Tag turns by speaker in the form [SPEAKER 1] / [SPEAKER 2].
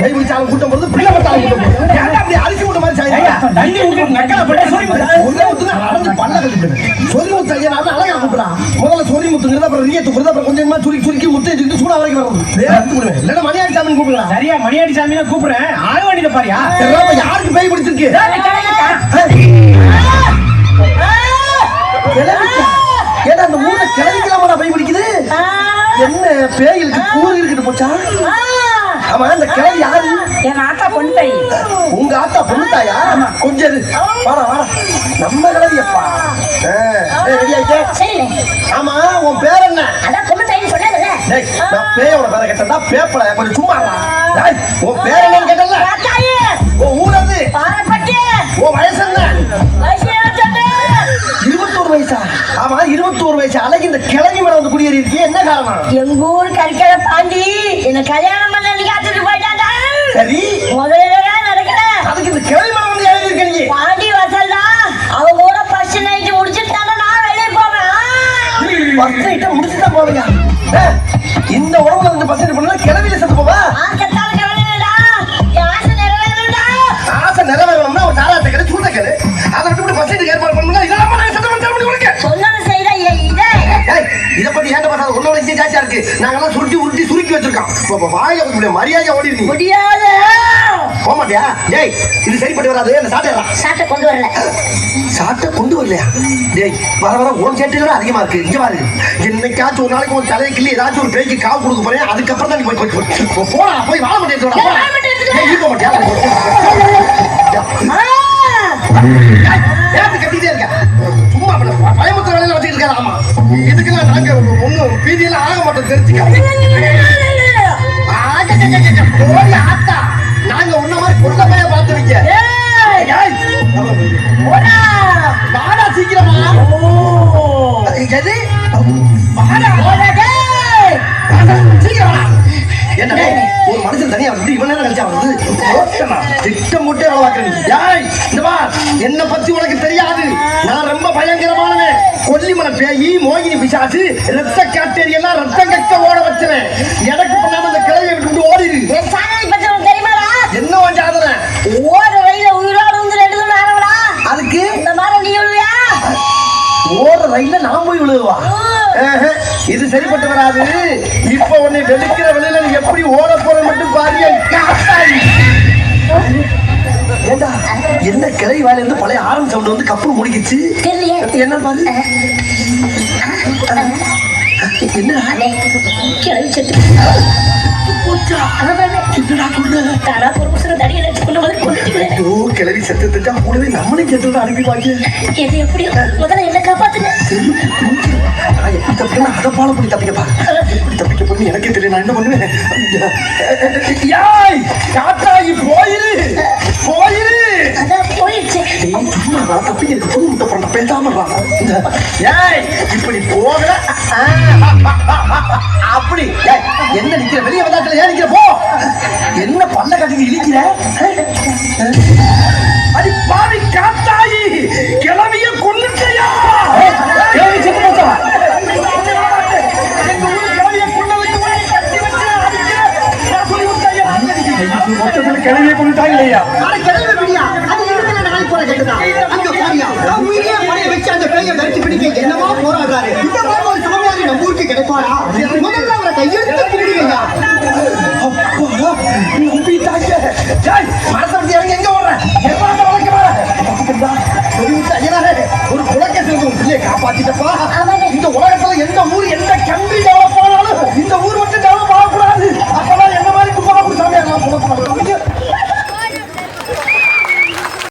[SPEAKER 1] கை பிடிச்சாலும் கூட்டம் போறது பிள்ளை பட்டாலும் கூட்டம் போறது அப்படி அரிசி மூட்டை மாதிரி தண்ணி ஊற்றி நக்கலை போட்டு ஒரே ஊத்துனா நடந்து பல்ல கட்டிட்டு சொல்லி முத்து ஐயா நான் அழகா கூப்பிடுறான் முதல்ல சொல்லி முத்துங்கிறது அப்புறம் ரிய தூக்குறது அப்புறம் கொஞ்சமா சுருக்கி முத்து வச்சுக்கிட்டு சூடா வரைக்கும் வரும் இல்லைன்னா மணியாடி சாமி கூப்பிடலாம் சரியா மணியாடி சாமி தான் கூப்பிடுறேன் ஆக வேண்டியது பாரியா யாருக்கு பேய் பிடிச்சிருக்கு ஏன்னா அந்த ஊர்ல கிளவிக்கலாமா பேய் பிடிக்குது என்ன பேய்களுக்கு கூறு இருக்குது போச்சா ஆமா இந்த கிளவி யாரு
[SPEAKER 2] என் ஆத்தா பொண்ணு தாய்
[SPEAKER 1] உங்க ஆத்தா பொண்ணு தாயா கொஞ்சம் வாடா வாடா நம்ம கிளவியப்பா ரெடி ஆயிட்டே ஆமா உன் பேர் என்ன
[SPEAKER 2] அதான் பொண்ணு தாய்னு சொன்னேன்ல
[SPEAKER 1] நான் பேயோட பேரை கேட்டா பேப்பல கொஞ்சம் சும்மா உன் பேர் என்னன்னு கேட்டல உன் ஊர் அது உன் வயசு என்ன 21 வயசா ஆமா 21 வயசு அழகு இந்த கிளவி மேல வந்து குடியேறி இருக்கே என்ன காரணம்
[SPEAKER 2] எங்க ஊர் கரிக்கல பாண்டி என்ன கல்யாணம் பண்ண காத்துட்டு போயிட்டாங்க
[SPEAKER 1] சரி
[SPEAKER 2] முதல்ல நடக்கல
[SPEAKER 1] அதுக்கு இந்த கிளவி மேல வந்து எழுதி இருக்க நீ
[SPEAKER 2] பாண்டி வசல் தான் அவங்க கூட ஃபர்ஸ்ட் நைட் முடிச்சிட்டாங்க நான் வெளியே போவேன்
[SPEAKER 1] ஃபர்ஸ்ட் நைட் முடிச்சிட்டா போவியா இந்த உடம்புல இருந்து ஃபர்ஸ்ட் நைட் பண்ணா கிளவில செத்து போவா
[SPEAKER 2] ஆசைத்தால கவலைடா ஆசை நிறைவேறணும்டா
[SPEAKER 1] ஆசை நிறைவேறணும்னா ஒரு தாராட்ட கடை சூட கடை அதை விட்டு ஃபர்ஸ்ட் நைட் ஏற்பாடு பண்ணனும் இதெல்லாம் நான் செத்து பண்ண முடியல
[SPEAKER 2] சொன்னது செய்யற
[SPEAKER 1] இத பத்தி ஏன்டா பார்த்தா உன்னோட இங்கே ஜாஸ்தியா இருக்கு நாங்கெல்லாம் சுருக்கி வச்சிருக்கோம் வாயில மரியாதையா ஓடி நீ
[SPEAKER 2] முடியாது
[SPEAKER 1] போக மாட்டியா டேய் இது சரிப்பட்டு வராது அந்த சாட்டை
[SPEAKER 2] கொண்டு வரல
[SPEAKER 1] சாட்டை கொண்டு வரலையா டேய் வர வர உன் சேட்டையோட அதிகமா இருக்கு இங்க பாரு என்னைக்காச்சும் ஒரு நாளைக்கு ஒரு தலையை கிள்ளி ஏதாச்சும் ஒரு பேய்க்கு காவு கொடுக்க போறேன் அதுக்கப்புறம் தான் நீ போடா போய் வாழ மாட்டேன் போக மாட்டியா கட்டிட்டே இருக்க சும்மா பயமுத்திர வேலையில வச்சுட்டு இருக்காது ஆமா இதுக்கெல்லாம் நாங்க ஒன்னும் பீதியெல்லாம் ஆக மாட்டோம் தெரிஞ்சுக்க ஆத்தா நாங்க உன்ன மாதிரி பொருள பைய பார்த்து வைக்க வாடா சீக்கிரமா எது சீக்கிரம் என்ன ஒரு மனுஷன் தனியா வந்து இவன் நேரம் கழிச்சா வந்து திட்டம் முட்டே என்ன பத்தி உனக்கு தெரியாது நான் ரொம்ப பயங்கரமானவன் கொல்லிமலை பேயி மோகினி பிசாசு ரத்த காட்டேரி எல்லாம் ரத்தம் கட்ட ஓட வச்சுறேன் எனக்கு பண்ணாம அந்த கிளையை விட்டு ஓடிடு என்ன வஞ்சாதன
[SPEAKER 2] ஓட ரயில உயிரோடு வந்து ரெண்டு நாளா
[SPEAKER 1] அதுக்கு
[SPEAKER 2] இந்த மாதிரி நீ விழுவியா
[SPEAKER 1] ஓட ரயில நான் போய் விழுவா இது சரிப்பட்டு வராது இப்ப உன்னை வெளுக்கிற வெளியில எப்படி ஓட போற மட்டும் பாருங்க ஏண்டா என்ன கிளை வேலை இருந்து பழைய ஆரம் சவுண்ட் வந்து கப்பல் முடிக்கிச்சு என்ன பாரு என்ன
[SPEAKER 2] கிளவி செத்து
[SPEAKER 1] கிளவி செத்துட்டா கூடவே நம்மளே செத்து அனுப்பி பாக்க
[SPEAKER 2] எது எப்படி முதல்ல என்ன காப்பாத்துங்க
[SPEAKER 1] எப்படி தப்பிக்கா அதை ஃபாலோ பண்ணி தப்பிக்கப்பா எப்படி தப்பிக்க போறேன்னு எனக்கே தெரியல நான் என்ன பண்ணுவேன்
[SPEAKER 2] போயிடுச்சு
[SPEAKER 1] சும்மா தப்பிக்க புது முட்டை பண்ண பேசாம இப்படி போகல அப்படி என்ன நிக்கிற வெளியே வந்தாத்துல ஏன் நிக்கிற போ என்ன பல்ல கட்டி இழிக்கிற அடி பாவி காத்தாயி கிளவிய கொல்லுச்சையா கிளவி செத்து போச்சா கிளவிய கொண்டுட்டாங்க இல்லையா
[SPEAKER 3] கிளவி பிடியா அது இருக்கிற நாய் போல கேட்டுதான் அங்க பாரியா உயிரியா படைய வச்சு அந்த பேயை தரிச்சு பிடிக்க என்னவா போராடுறாரு இந்த மாதிரி ஒரு சாமியாரி நம்ம ஊருக்கு கிடைப்பாரா முதல்ல அவரை கையெழுத்து பிடிக்கலையா
[SPEAKER 1] அப்பா நம்பிட்டாங்க மரத்தை